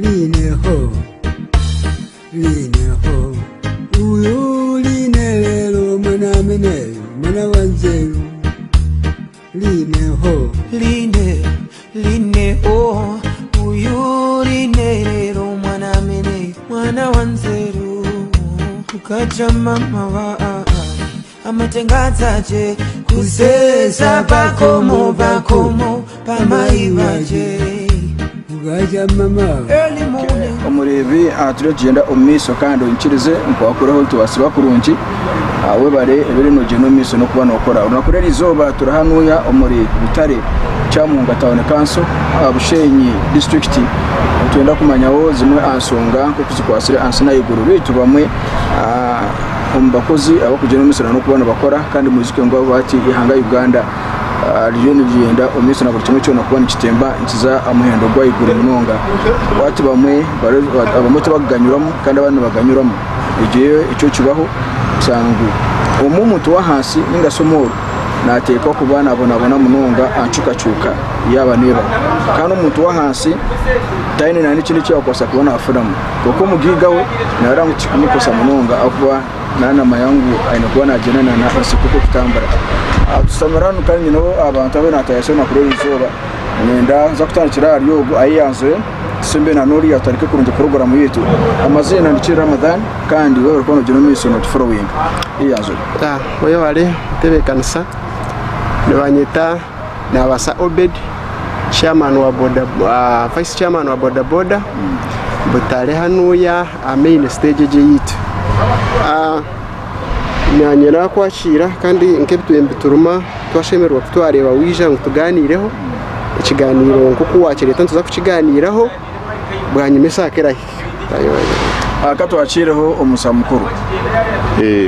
lineho uyu linelelo mwana mene mwana wanzeru lineho uyu linelelo mwana mene mwana wanzeru ukaja mama wa amatengazaje kuseza bakomo pamaibaje ukaja mama Omuri aturi genda omiso kandi unkirize nkwakureho tubasiba kurungi awe bare ebiri no geno miso no kubana okora unakurera izoba turahanuya Omuri Butare Kyamunga Town Council Bushenyi district twenda kumanyaho zimwe Ahanshonga ko kuzikwasire ansina iguru bitu bamwe umbakozi abo kugena miso no kubana bakora kandi muzike ngo bati ihanga Uganda region byenda omiso na burikimwe cyo no kubana kitemba nkiza amuhendo gwa iguru munonga bati bamwe abamoto baganyuramo kandi abantu baganyuramo igiye icyo kibaho sangu umumuntu wa hasi ningasomoro nateka kubana abona munonga ancukacuka yaba neba kandi umuntu wa hasi tayine nani kindi cyo akosa kubona afuramu kuko mugigawe naramu kumukosa munonga akuba nana mayangu aina kubana ajenana na asikuko Kutambura tusamarano kandi no abantu abenatayasho nakure izoba nenda za kutangira ariyo ayiyanzwe sembe na nori atarike kurunje program yetu amazina ni Ramadan kandi wewe kono geno miso not following iyanzwe wewe wale tebe kanisa nebanyeta na basa Obed chairman wa Boda vice chairman wa Boda Butare hanuya main stage yitu nyanyera kwashira kandi nkebitwembe turuma twashemerwa kutwareba wija ngutuganireho ikiganiro nkuko wakireta ntuza kukiganiraho bwanyimesa kera akatwacireho umusamukuru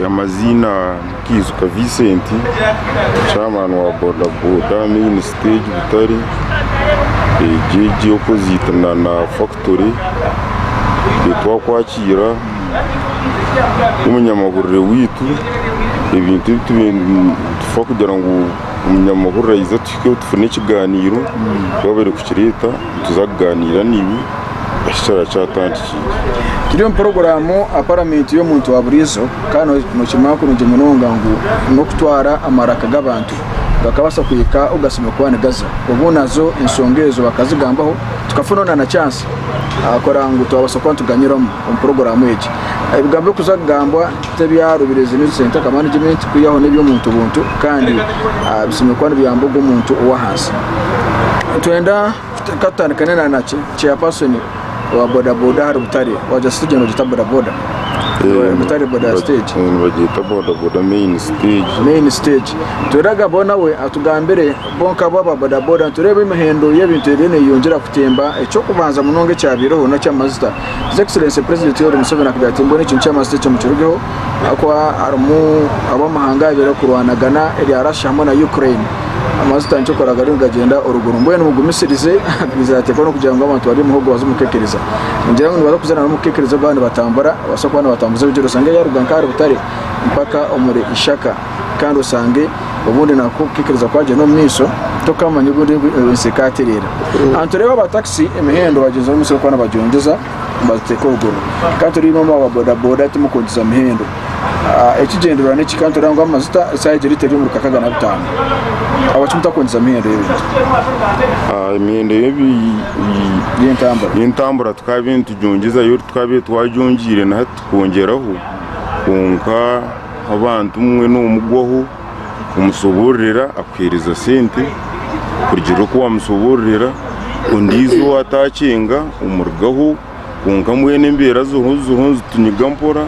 amazina kizuka Vincent chairman wa Boda main stage Butare jeje opposite na factory twakwakira umunyamaguru witu ibintu tufa kugira ngo umunyamaguru yiza tufune ikiganiro babere kukireta tuzaganira nibi ashara cyatandikiye kiriyo porogaramu apartment yo muntu wa burizo kandi mu kimakuru nje munonga ngo no kutwara amaraka g'abantu bakabasa kuyika ugasima kwane gaza ubunazo insongezo bakazigambaho tukafunona na chance akora ngo twabasa kwantuganyiramo mu porogaramu yeje ibigambo kuzagambwa tabyarubireze ni center management kuyaho nebyo muntu buntu kandi bisime kwane byambo go muntu uwa hasi twenda katandikana na chairperson wa Boda hari Butare waje stage no gita Boda Butare Boda stage bagita Boda main stage turaga bona we atugambere bonka baba Boda turebe imihendo y'ebintu rene yongera kutemba eco kubanza munonge cyabiroho na cyamazita His Excellency President Yoweri Museveni akabatimbo ni cyincha master cyo mukirugeho akwa armu abamahanga bero kurwanagana eri Russia hamwe na Ukraine amazita nco koraga ngagenda uruguru mbwe n'umugumisirize bizateka no kugira ngo abantu bari muhogo bazimukekereza ngira ngo nibaza kuzana n'umukekereza bandi batambara basokwana batambuza bigero sange yarugankara Butare mpaka Omuri ishaka kandi usange ubundi nakukekereza kwaje no miso tokamanye ubundi insekatirira antoreba ba taxi emihendo bageze mu miso kwana bajonjeza baziteka uruguru kandi turi mama wa Boda tumukondiza emihendo ekigendera ne kikantora ngo amazita saje riteri mu kakagana bitanu abachumta kondiza emihendo y'ibintu imihendo Yentambura twabintu jongiza yo twabe twajongire na tukongeraho konka abantu umwe no mugwaho umusoborera akwereza sente kurgira ko wamusoborera undizo atacenga umurgaho konka mwene mbera zo tunyigampora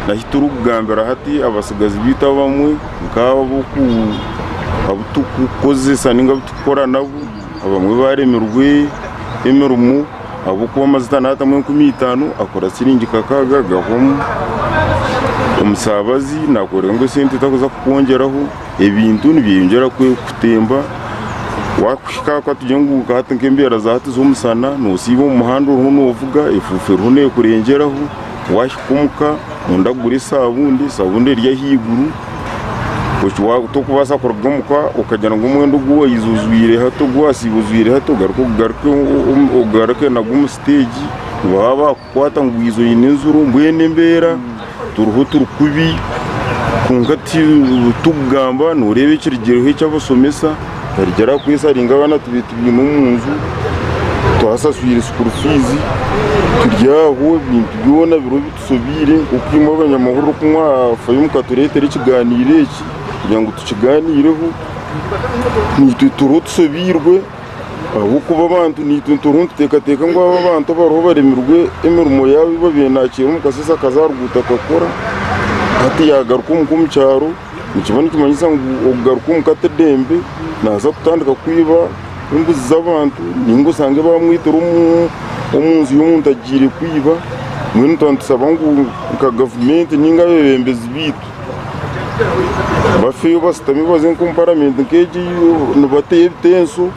nahituru kugambira hati abasigazi bita bamwe nkabo abutukukozesa ninga butukora nabo abamwe baremerwe emerumu abo kuba mazita nata mwe 15 akora siringi kakaga gahomu umusabazi nakore ngo sente takoza kukongeraho ebintu nibiyongera kutemba wakwika kwa tujenguka hati nkembera zati zomusana no sibo mu muhando runo uvuga ifufero ne kurengeraho washikumuka mundagura sabundi rya higuru kuchwa tokubasa kuragamuka ukajana ngo mwendo guwa izuzwire hato gwasibuzwire hato garuko na gumu stage baba kwata ngwizo y'inzuru mbwene mbera turuho turukubi kunkati tugamba nurebe kirigero he cyabasomesa yarigera kwisa ringa bana tubiti mu munzu twasaswira school fees turyaho bintu byona biro bitusubire ukimo abanyamahoro kunywa fayo mukaturete ikiganire iki kugira ngo tukiganireho nitu turutsobirwe abo kuba abantu nitu turuntu teka ngo aba bantu baroho baremirwe emirimo yawe babenakira umukasisa kazarguta kakora hati yagaruka mu cyaro nikibona kimanyisa ngo ugaruka mu katedembe naza kutandika kwiba imbuzi z'abantu ningo sange bamwitira umunzu y'umuntu agire kwiba mwene twantusaba ngo ka government ninga bebembezi bitu bafeyo basitami baze nko parliament nkeji nubateye tenso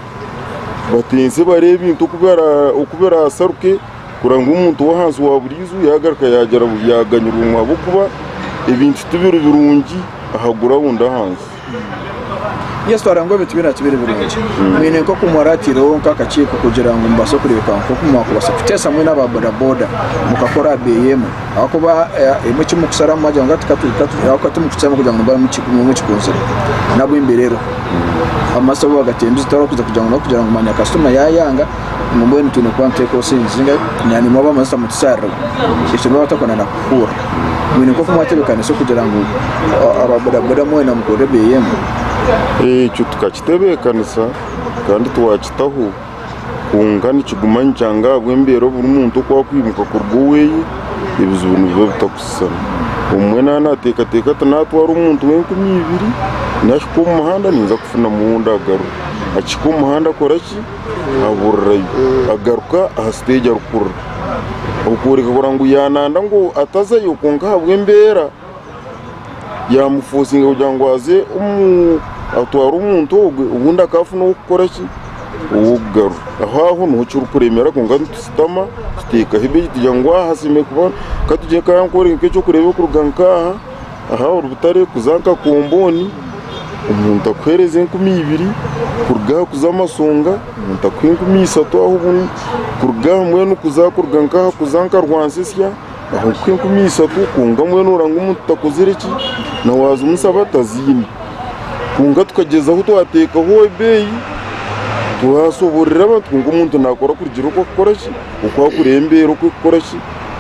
batense barebe ibintu kubera saruke kuranga umuntu wahanze waburizo yagaruka yagera yaganyira umwabo kuba ibintu tubiro birungi ahagura wunda hanze yes twarango bitubira birungi mwene ko kumuratiro nk'akakiko kugira ngo mbaso kureka ko kumwakubasa kutesa mwe n'ababoda boda mukakora BM ako ba imuki mukusara maje ngati ako tumukutsama kugira ngo mba mukikunze nabo imberero amaso bagatembiza toro kugira ngo manya customer yayanga mumbone tune kwante ko sinzinga nyani mwaba masa mutsara isho batakona na kukura mwene ko kumwatebekana so kugira ngo ababoda boda mwe na mukore BM cyo tukakitebekanisa kandi tuwakitaho kungana ikigumanya cyanga gwembero buri muntu kwa kwimuka kurwuwe ibizu bintu bitakusana umwe nateka tanatwara umuntu we 12 nashiko mu muhanda ninza kufuna mu ndagaru akiko mu muhanda koraki aburrayo agaruka ahastage arukura ukureka kurangu yananda ngo atazayo kunga habwembera yamufosinga kugira ngo aze atwara umuntu ubundi akafuna gukora ki ugaru aho ntucuru kuremera kunga tusitama steka hibe kugira ngo hasime kuba katuje kayankore cyo kureba ku ruganka aha urubutare kuzanka kumboni umuntu akwereze 12 kurga kuzamasonga umuntu akwenga 3 aho ubundi kurga mwe no kuzakurganka kuzanka rwansisya aho kwenga 3 kunga mwe nuranga umuntu takozereki na waza umusabata zini kunga tukageza aho twateka ho beyi twasoborera abantu ngo umuntu nakora kurgira uko akorashi uko akurembera uko akorashi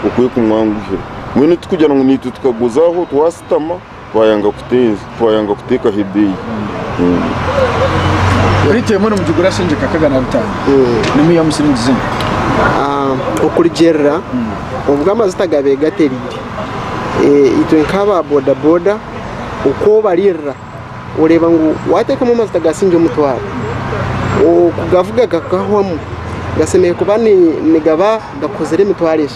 uko kumwanguhira mwene tukujyana ngo nitu tukaguzaho twasitama twayanga kuteka hebeyi urite muri mujugura senje kakagana bitanu nimi ya musirinzi okurigerera ubwo amazita gabe gaterire itwe nkaba boda boda uko barira ureba ngo wateka mu mazita gasinje umutwaro kugavuga kakahwamo gasemeye kuba ni gaba gakozere imitwaro 3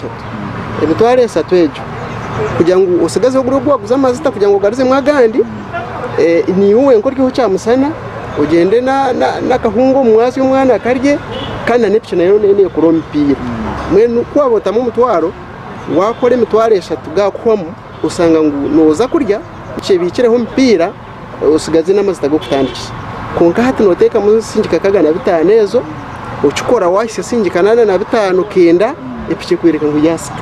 imitwaro 3 ejo kugira ngo usigaze gurugo guza amazita kugira ngo garize mwagandi ni uwe nkoryo cyamusana ugende nakahungo mwasi umwana akarye kandi nepche nayo nene kurompira mwene kwabota mu mutwaro wakore imitwaro 3 gakwamo usanga ngo noza kurya cye bikireho mpira usigaze n'amazita go kutandikisha konka hati noteka mu sinjika kagana bitanezo ukikora wahise sinjikana na 5 kenda epike kwereka ngo yasika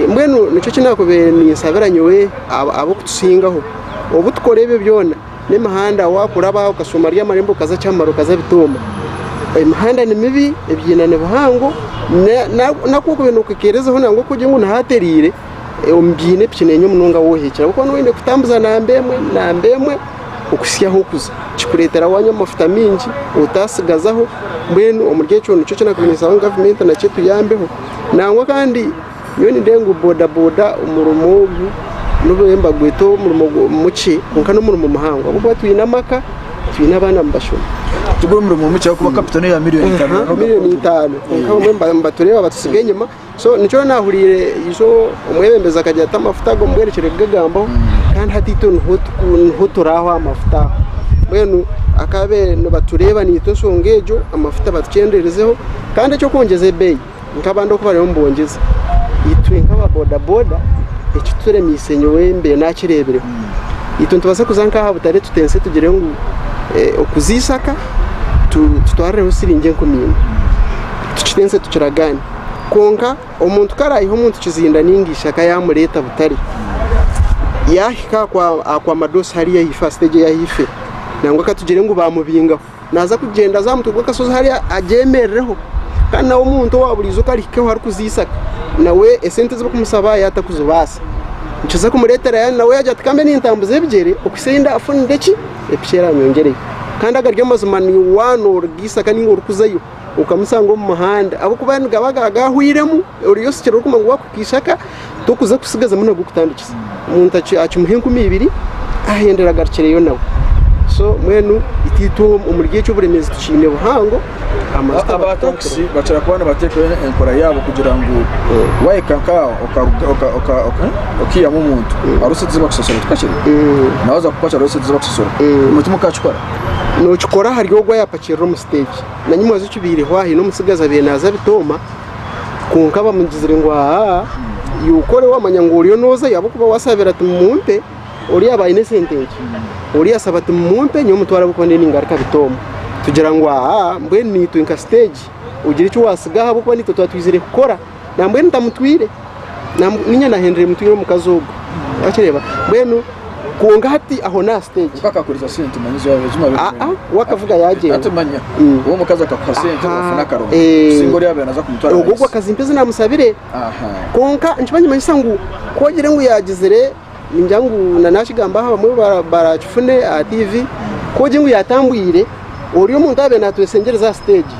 mwene nico kinakobere ni saberanywe abo kutusingaho obutukorebe byona n'imahanda wakuraba ukasoma rya marembo kaza cyamaro kaza bituma imahanda ni mibi ebyinane buhango nakuko bintu kukerezaho nango kujye ngo nahaterire umbyine pyenenyo munonga wohekera kuko n'wende kutambuza nambemwe ukusyaho kuza chikuretera wanya mafuta mingi utasigazaho mbwenu umuryecho nico cyo nakumenyesa government na cyo tuyambeho nangwa kandi yoni ndengu boda boda umurumo n'ubemba gweto muci kunka no mu mahanga ubwo tuyinamaka tuyinabana mbashona tugwe mu muci kuba kapitone ya miliyoni 5 kunka mba tureba batusigaye nyuma so nico nahurire izo umwebembeza akajya atamafuta go mbwerekere gagambo kandi hatito ntuturaho amafuta mwenu akabe no batureba ni to songejo amafuta batucenderezeho kandi cyo kongeze beyi nkabando ko bari mbongeze itwe nkaba boda boda ekiture misenyo wembe nakirebere ito ntubasa kuzanka ha butare tutense tugire ngo okuzisaka tutware usiringe nkomino tukitense tukiragani konka omuntu karayiho omuntu kizinda ningisha kayamureta butari yahika kwa madosi hariya yifa stage yahife nangwa katugire ngo bamubinga naza kugenda zamutugwa kasoza hariya agemerereho kandi nawo umuntu waburizo karikeho hari kuzisaka nawe esente zo kumusaba yatakuzubasa nkiza kumuretera ya nawe yaje atikambe n'intambuze ebyere okusenda afunde ki epishera nyongereye kandi agaryo mazumani wano urgisaka ningo rukuzayo ukamusanga mu muhanda abo kubana gahwiremu uri yose kiro kuma ngo kukishaka tokuza kusigaza muno gukutandikiza umuntu acimuhenku 2 ahendera garcereyo nawe so mwenu itito umurgiye cyo buremezi tushine buhango abataxi bacara kubana batekwe enkora yabo kugira ngo wayekaka okiya mu muntu arusetse bakisosora tukashira nawaza kupacha arusetse bakisosora umutima kacukora no chukora hariyo gwa yapakira mu stage na nyuma zo kibire hwahi no musigaza benaza bitoma kunka bamugizire ngo yukore wamanyanguriyo noza yabo kuba wasabira ati mumpe uri abayine sentenge uri asaba ati mumpe nyo mutwara bukonde ningarika bitoma tugira ngo mbwe ni twinka stage ugira icyo wasiga habo kuba nito twatwizire gukora nambwe ntamutwire ninya na Henry mutwire mu kazogo akireba mbwenu kuonga hati aho na stage bakakuriza sente manyizo yawe zuma wakavuga yaje atumanya uwo mukaza akakwa sente bafuna karo singori yabe naza kumutwara ubwo akazi mpeze namusabire konka nchibanye manyisangu kogire ngo yagizire njyangu nanashigamba haba muri baracufune TV koje ngo yatambwire uriyo muntu abe natwesengereza stage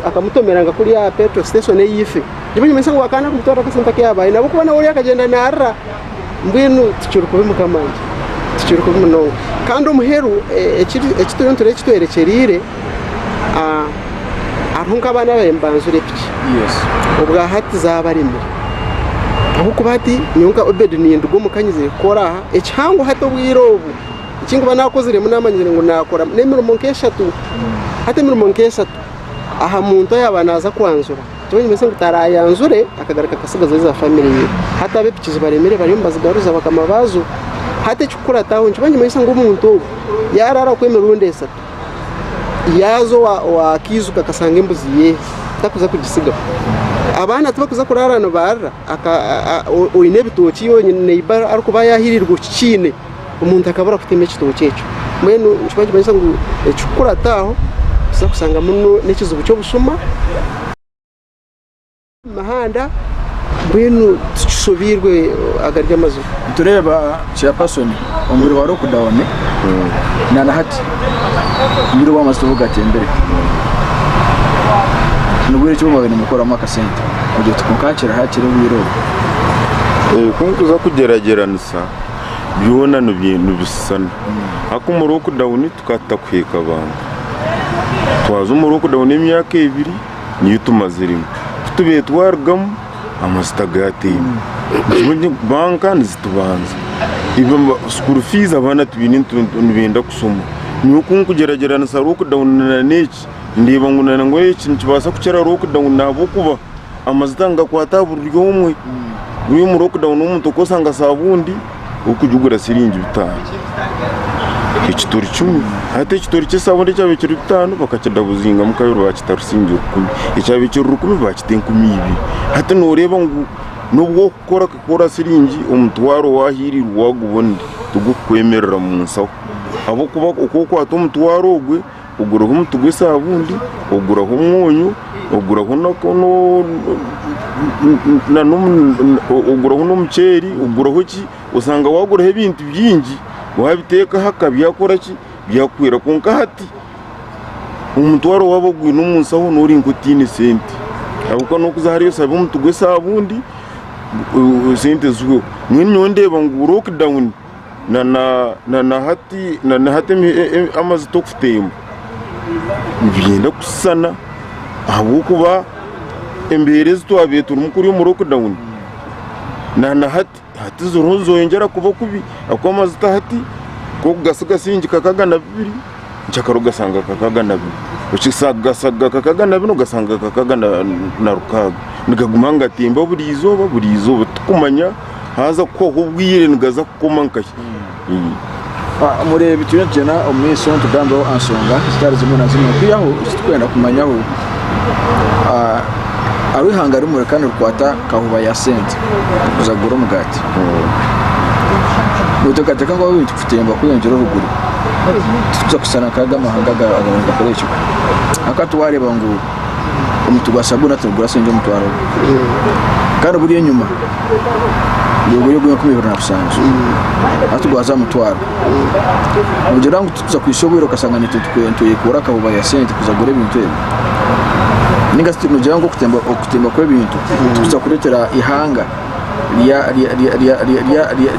akamutomeranga kuri ya petrol station yife njibanye manyisangu akana kumutwara kasenta kyabaye nabo kubona uri akagenda narra mbwenu tucyuruko bimukamanje tucyuruko bimunonga kandi umuheru ekituyontere ekitwerekerire arunka abana bembanzure piki ubwa hati zabarimira aho kubati nyonka obed nindugo mukanyize kora ecyango hato bwirobu ikingo banakozire munamanyire ngo nakora nemiro monkeshatu hate miro monkeshatu aha muntu yabanaza kwanzura tubonye mese ngutarayanzure akagaraka kasigaza za family hata bepikize baremere bari mbazigaruza bakamabazo hate chukura taho nchibanye mese ngo umuntu yarara kwemera urundesa yazo wa kizu kakasanga imbuzi ye takuza kugisiga abana tubakuza kurarano barra oine bitoki yonyine ibara ariko bayahirirwa kine umuntu akabura kutema ekitoki echo mwenu nchibanye mese ngo chukura taho kusanga muno nekizubu cyo busuma mahanda bwenu tusobirwe agarya amazu tureba chairperson omuri waro kudawone nana hati ngiro wa masubuga tembere nubwo cyo mabene mukora maka sente uje tukunkakira hakire wiro kunkuza kugerageranisa byona no bintu bisana akumuro kudawone tukatakweka abantu twazo umuro kudawone imyaka 2 niyo tumazirimo tube twargam amastagatim banka nzitubanza ibyo school fees abana tubini ntubenda kusoma niyo kunkugeragerana saruko dawunana neki ndiba ngunana ngo iki nkibasa kukera ruko dawuna bokuba amazitanga kwataburyo umwe uyu mu ruko dawuna umuntu kosanga sabundi ukujugura siringi bitanu ikitori 10 hata ikitori cy'sabundi cyabikira 5 bakakidabuzinga mukayoro bakitarusingi 10 icyabikira 10 bakitenku 2 hata noreba ngo nubwo gukora siringi umutwaro wahirirwa wagubundi tugukwemerera mu nsaho abo kuba uko kwato umutwaro ogwe uguraho umutugwe sabundi uguraho umunyu uguraho nakono uguraho n'umuceri uguraho ki usanga waguraho ibintu byingi wabiteka hakabi yakora ki byakwira konka hati umutwaro wabogwe n'umunsaho nuri ngutine sente abuko no kuzahariyo sabe umutugwe sabundi sente zuwo mwenyo ndeba ngo lockdown na hati amazi tokufutema byenda kusana abuko ba embereze twabetu umukuru mu lockdown na hati zoronzo yongera kuba kubi akwamazi tahati ko gasuka singi kakagana 2 nchakaro gasanga kakagana 2 ukisaga kakagana 2 ugasanga kakagana na rukaga nigagumanga timba burizo tukumanya haza ko hubwire ngaza kukomanka murebe tuyajena omeso tugambo Ahanshonga zitari zimwe na zimwe kuyaho tukwenda kumanyaho ari hangari mu kandi rukwata kahuba ya sente kuzagura umugati utokateka ngo wintu kutemba kuyongera ruguru tuza kusana kaga mahanga agabanga koresha akatu wareba ngo umutugwa sabuna tugura senje mutwaro kandi buri nyuma yo kumibona nabusanzwe atugwaza mutwaro mugira ngo tuza kwishobora kasanga nitutuye kura kahuba ya sente kuzagura ibintu ninga situ mugira ngo kutemba kwa ibintu tuza kuretera ihanga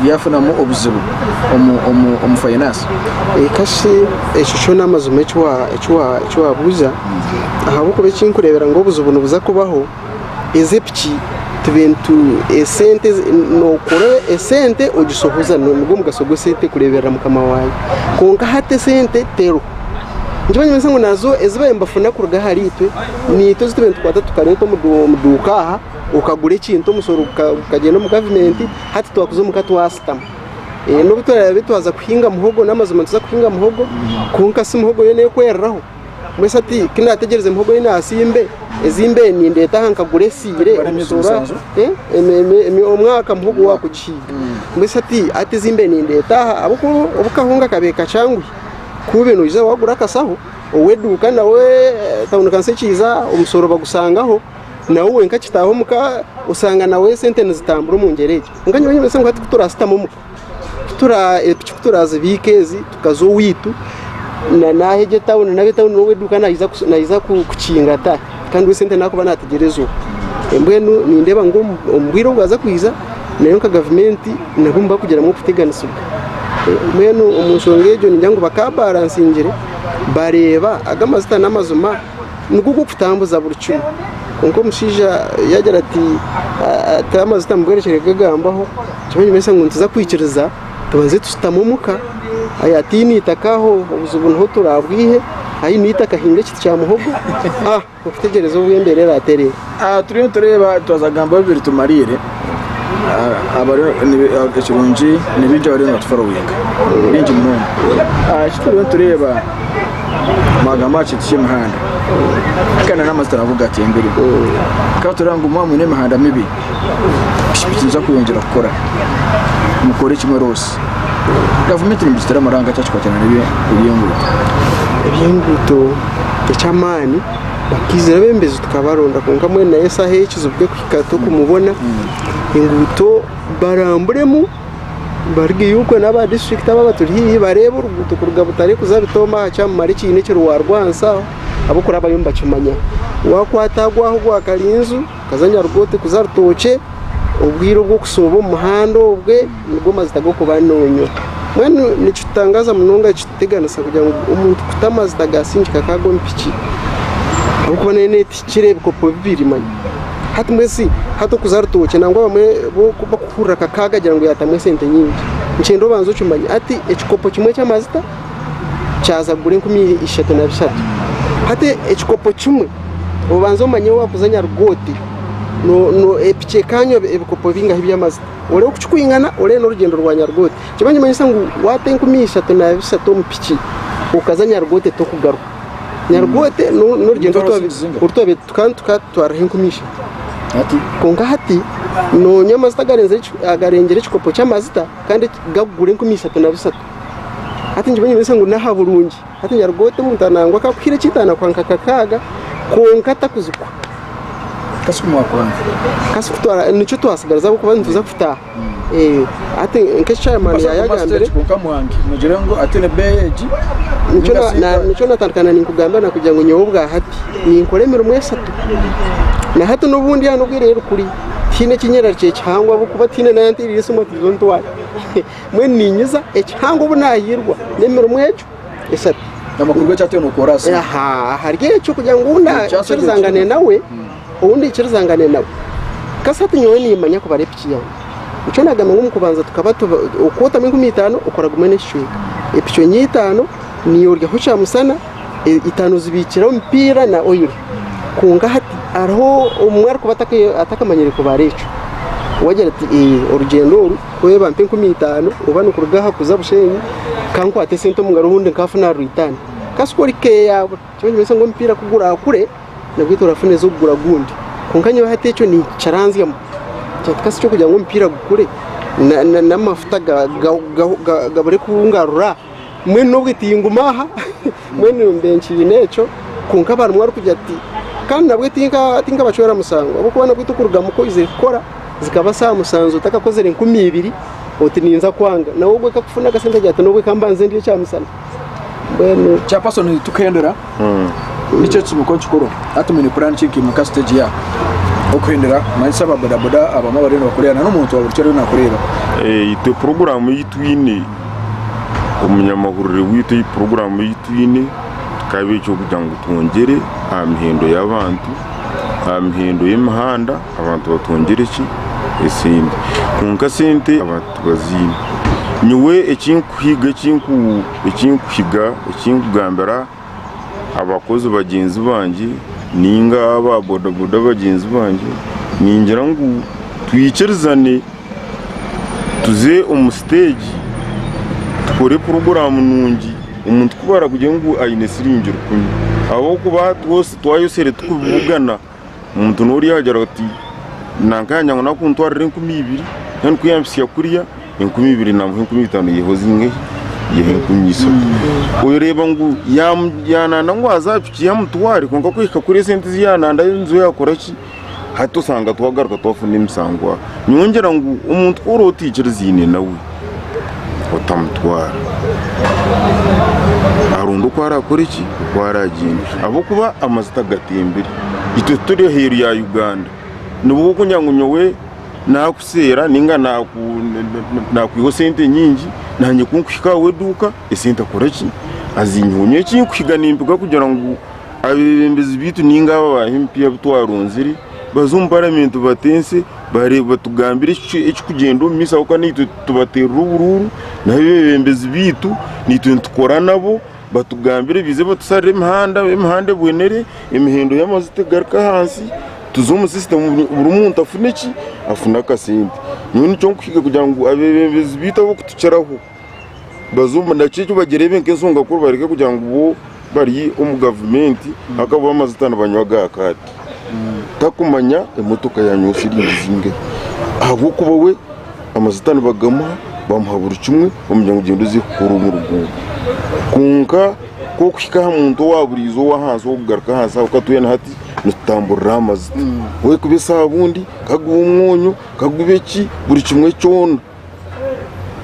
lyafunamu obuzibu omu finance kashi eshusho n'amazu ecyo wabuza ahabo kube kinkurebera ngo obuzibu buza kubaho ezepiki tubentu esente no kore esente ogisohoza no mugasogo sente kurebera mukama wawe konka hate sente tero njye ngo nazo ezibaye mbafuna kuruga hari Itwe ni ito zitubentu kwata tukareko muduka aha ukagura ikintu umusoro ukagenda mu Gavumenti hati twakuze mukatu wastam no bitora bitwaza kuhinga muhogo n'amazu mantuza kuhinga muhogo konka si muhogo yene kwereraho mwese ati kinategereze muhogo yene asimbe ezimbe ni ndeta hankagure sire umusora umwaka muhogo wakuciye mwese ati zimbe ni ndeta abuko ubukahunga kabeka cyangwa kubintu iza wagura kasaho oweduka nawe tabunukanse kiza umusoro bagusangaho nawe nkakitaho muka usanga nawe sente nizitambura mu ngereje nganye bese ngo ati turasitamo muka turaza bikezi tukazo witu na naheje town na town no weduka nayiza kukinga ta kandi we sente nako banategerezo embwenu nindeba ngo umbwiro ngo aza kwiza nayo ka Gavumenti nagomba kugera mu kuteganisuka mwenu umushongejo ninjango bakabalance ingere bareba agamazita n'amazuma nugugu kutambuza buri cumi unko mushija yagera ati amazita mbwerekere gagambaho cyabanye mesa ngo ntuza kwikiriza tubanze tutamumuka ayati nitakaho ubuzubuntu ho turabwihe ayi nitaka hinge kiti cya muhogo ukutegereza ubwembere ratere turiyo tureba twazagamba babiri tumarire abari ekirungi nibijja bari natufarawiga bingi muno turiyo tureba magamba kiti mhanda kana namasta navuga ati imbere ka turangu mwamu ne mhanda mibi biza kuyongera gukora mukore kimwe rose Gavumenti nimbistera amaranga cyacu kwatana ibyenguto cyamani bakizera bembeze tukabaronda konka mwe na esa hekizubwe kwikato kumubona inguto baramburemu barige yuko n'aba district aba turi bareba uruguto kuruga butare kuzabitoma cyamari kintu cyo rwarwansa abo kuraba yumba cyumanya wakwatagwaho gwakarinzu kazanya rugote kuzarutoce ubwiro bwo kusoba umuhando ubwe nibwo mazitago kubanonyo mwenu nicutangaza munonga citeganisa kugira ngo umuntu kutamaza gasinjika kago mpiki uko nene tikire bikopo bibiri manya hati mwesi hato kuzarutoce nangwa bamwe bo bakura kakaga gira ngo yatamwe sente nyingi ncendo banzo cumanya ati ekikopo kimwe cy'amazita cyaza gure 13 hati ekikopo kimwe ubanzo manyeho wakuzanya rugote no epiche kanyo ebikopo binga hibyamazita ore ukuchkwingana ore no rugendo rwa Nyargote kibanye manyisa ngo watenkumisha tunabisa to mpiki ukazanya Nyargote to kugaruka Nyargote no rugendo urtobe tukatwara hinkumisha ati konga hati no nyamazita agarengere ikikopo cy'amazita kandi gagure nkumisha tunabisa ati njibanye manyisa ngo naha burungi ati Nyargote muntanangwa kakwire kitana kwanka kakaga konka takuzukwa kasumwa kwanza kasufutwara nico twasigaraza kuba ntuza kufuta ate nkesha mani yayaga mbere kukamwangi mugira ngo atene beji nico natandukana ninkugamba nakugira ngo nyobwa hati ninkoremera umwesatu na hato nubundi hano gwirero kuri kine kinyera cye cyangwa bukuba tine na yantiri sumatizo ntwari mwe ninyiza cyangwa bunahirwa nemera umwejo esatu namakuru cyate no korasa harye cyo kugira ngo unda cyazangane nawe ubundi kirizangane nawe kasati nyowe nimanya ko barepiki yawe ico nagama ngo mukubanza tukaba ukota 15 ukora gumene shwika epicho nyitano niyo rya hocha musana itano zibikira umupira na oil kunga hati araho umwari ko atakamanyere ko barecho wagera ati urugendo kweba 15 ubana kurugaha kuza Bushenyi kanko ate sento mungaro hunde nkafuna ruitani kasukori ke yabo cyo nyese ngo umupira kugura kure nabwito rafune zo kugura gundi kunkanye bahatecho ni charanzi cyatakasi cyo kugira ngo umupira gukure n'amafuta gabare kungarura mwe no bwitingumaha mwe mbenshi binecho kunka abantu mwari kujya ati kandi nabwo tinka bacora musango abo kubana kwitukuruga muko izikora zikaba sa musanzo takakoze 2000 otininza kwanga nawo bwe kakufuna gasente gyata no bwe kambanze ndiyo cyamusana bwene chapaso ni tukendera nicho tsimuko chikoro atumene plan chiki mu stage ya okwendera maisaba boda abama bareno bakorera n'umuntu wa buryo nakorera ite program yitwine umunyamahurire wite iyi program yitwine kabe cyo kugira ngo twongere amihendo y'abantu amihendo y'imihanda abantu batongere ki esindi kunka sente abantu bazini nyuwe ekinkugambira abakozi bagenzi banje ninga aba boda bagenzi banje ningira ngo twikirizane tuze stage tukore program nungi umuntu kubara kugira ngo ayine siringiro kunyi abo kuba twose twayosere tukuvugana umuntu nori yagera ati nankanya ngo nakuntwarire 2000 nani kuyambisiya kuriya 2000 na 2005 yehoze inge kunyiso ureba ngo yanana ngo azapiki yamutware konka kwika kuri sente ziyananda inzu yakora ki hato sanga twagaruka twafuna imsangwa nyongera ngo umuntu orotikiriza nawe utamutwara arundo kwara kuri ki kwaraginye abo kuba amazita gatembere ito turi heru ya Uganda nubu kunyangunyowe nakusera ninga nakwiho sente nyingi nanye kunkwika weduka esente koraki azinyonye kinkwiga nimbuga kugira ngo abembezi bitu ninga abahimpiya butwarunziri bazumparamentu batense bare batugambira ekikugendo misa ukanito tubatera ubururu nabembezi bitu nituntukora nabo batugambire bize batusarire imihanda bwenere imihendo y'amazite garka hansi tuzumu system buri muntu afuneki afuna kasente nyoni cyo kwiga kugira ngo abebezi bita bo kutuceraho bazumba ndacyo bagerebe nk'ensonga ko bareke kugira ngo bari Gavumenti akaba amazitana banywaga akati takumanya emotoka yanyushiriye zinge abo kuba we amazitana bagama bamuhabura kimwe bamujya ngendo zikuru mu rugo kunka ko kwika muntu waburizo wahanze wo kugaruka hanze ukatuye na hati nutambura amazita we kubisa bundi kaguba umwonyo kagubeki buri kimwe cyona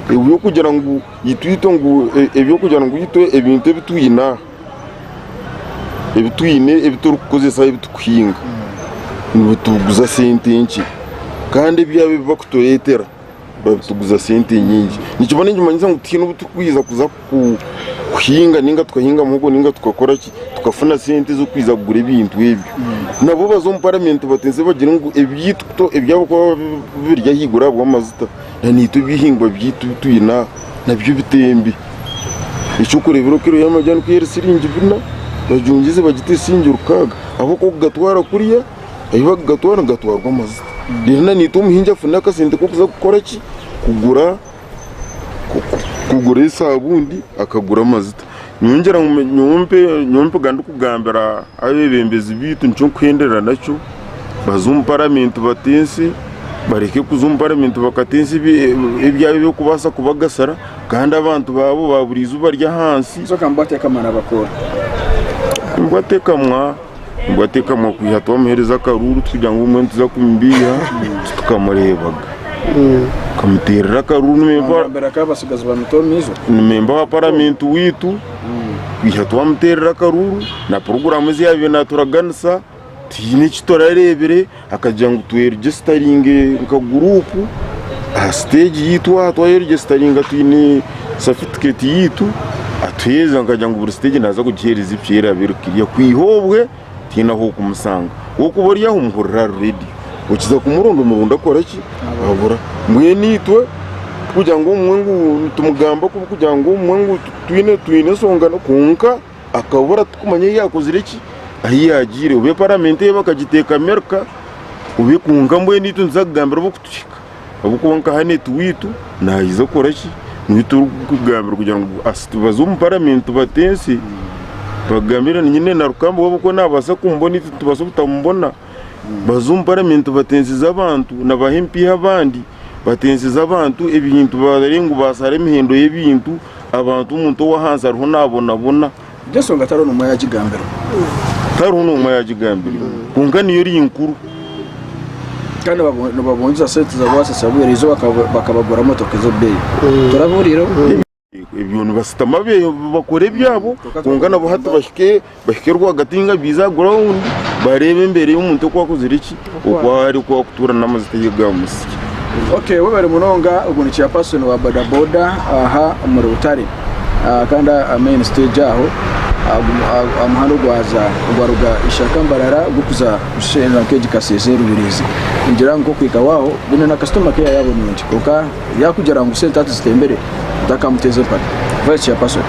ebyo kugira ngo yitwito ngo ebyo kugira ngo yitwe ebintu bituyina ebituyine ebiturukozesa ebitukwinga nibituguza sente nki kandi byabe bakutoyetera babituguza sente nyingi nikibone ngimanyiza ngo tino butukwiza kuza kuhinga ninga tukahinga mugo ninga tukakora ki tukafuna sente zo kwiza kugura ibintu ebyo nabo bazo mu parliament batenze bagira ngo ebyito ebyabo ko birya higura bwa mazita nito bihingwa byitu tuyina nabyo bitembi icyo kurebero kiro y'amajyana ko yerisiringi bina bajungize bagite singirukaga abo ko gatwara kuriya ayiba gatwarwa mazita rena nito muhinja funa kasente ko kuza gukora ki kugura isabundi akagura mazita nyongera nyumpe ganda kugambira abebembezi bitu nco kwendera nacyo bazum parliament batense bareke kuzum parliament bakatense ibyabe byo kubasa kubagasara kandi abantu babo baburiza ubarya hansi so kambate kamana bakora mbatekamwa kwihatwa bamuhereza karuru tugira ngo umwe tuza kumbiya tukamurebaga kamuterera karuru memba kabasigaza bamutomizo memba wa parliament witu kwihatwa bamuterera karuru na program ziyabe naturaganisa tine kitorarebere akagira ngo turegisteringe nka group stage yitu atwaregisteringa twine certificate yitu atweza ngagira ngo buri stage naza kugihereza ipyera birukiriye kwihobwe tina ho kumusanga wo kuboriya umuhurira ready ukiza kumurundo mubunda kora ki abura mwe nitwe kugira ngo umwengu tumugamba ko kugira ngo umwengu twine songana kunka akabura tukumanye yakozire ki ahiyagire ube parliament bakagiteka Amerika ube kunka mwe nitu nzagambira bo kutushika abo kunka hane tuwitu nayiza kora ki nitu kugambira kugira ngo asitubazo mu parliament batense bagambira nyine na rukamba wabo ko nabasa kumbona tubasa kutamubona bazum parliament batensiza abantu nabahempi abandi batensiza abantu ebintu barengo basare imihendo y'ebintu abantu umuntu wahanza ruho nabona Jeso ngataro no maya kigambiro taro no maya kigambiro kungani yori inkuru kandi babonza sente za bwase sabwere izo bakabagura motoka zo bay turabulira ibintu basitamabe bakore byabo kungana bo hatu bashikirwa gatinga biza ground barebe imbere y'umuntu kwa kuziriki ukwari kwa kutura namazite yigamusi. Okay, webare munonga ubuni cya person wa boda aha mu Rutare kandi main stage aho amahano gwaza gwaruga ishaka mbarara gukuza Bushenyi keji kasese rubirizi ingira ngo kwika waho bino na customer care yabo nyinshi kuka yakugera ngo sente atizitembere dakamuteze pati vice ya person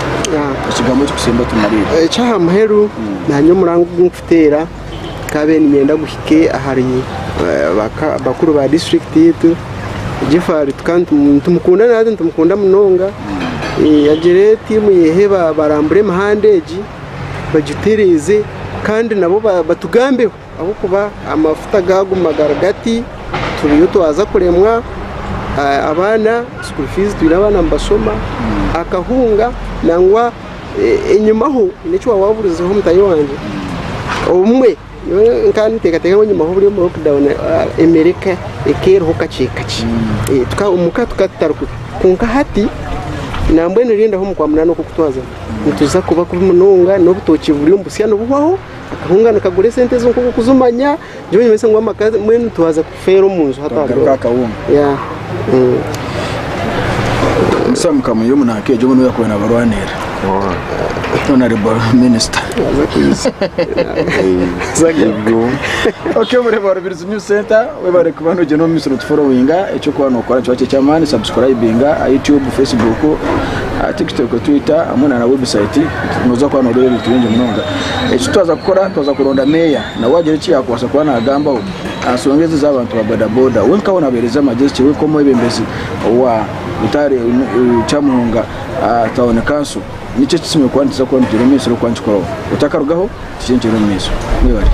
ikigambo cy'usemba tumarira cyaha muheru nanyo murango gufutera kabe nimyenda gushike ahari bakuru ba district yitu Jefari tukantu tumukunda nazo tumukunda munonga yagere timu yeheba barambure mahandeji bagitereze kandi nabo batugambeho abo kuba amafuta gagumagara gati turiyo twaza kuremwa abana school fees twirabana mbasoma akahunga nangwa inyumaho nicyo waburizeho mutayo wanje umwe kandi tekateka ngo nyuma ho mu lockdown America ekero kacikaci tuka umuka tukataruka kunka hati nambwe nirinda ho mu kwa munano ko kutwaza ntuza kuba kumununga no butoki buri mbusya no bubaho akahunga nakagure sente zo kuzumanya je nyemese ngo amakazi mwe ntuwaza kufero munzu hata akawunga ya musamuka mu yomu nakeje ngo no yakubona barwanera honorable minister okay muri barabiriza new center we bare kubano je no misoro followinga echo kwa no kora cyace cyamani subscribinga YouTube Facebook TikTok Twitter amuna na website noza kwa no rero tuyenje munonga echo twaza gukora twaza kuronda meya na wagere ki yakwasa kwa na agamba asongeze z'abantu ba boda wenka wona bereza majesty we komo ebembezi wa Butare Chamunga taone kanso nicho kisime kwandiza kwa ntiremeso kwanchikoro utakarugaho cyenjeremeso mwibari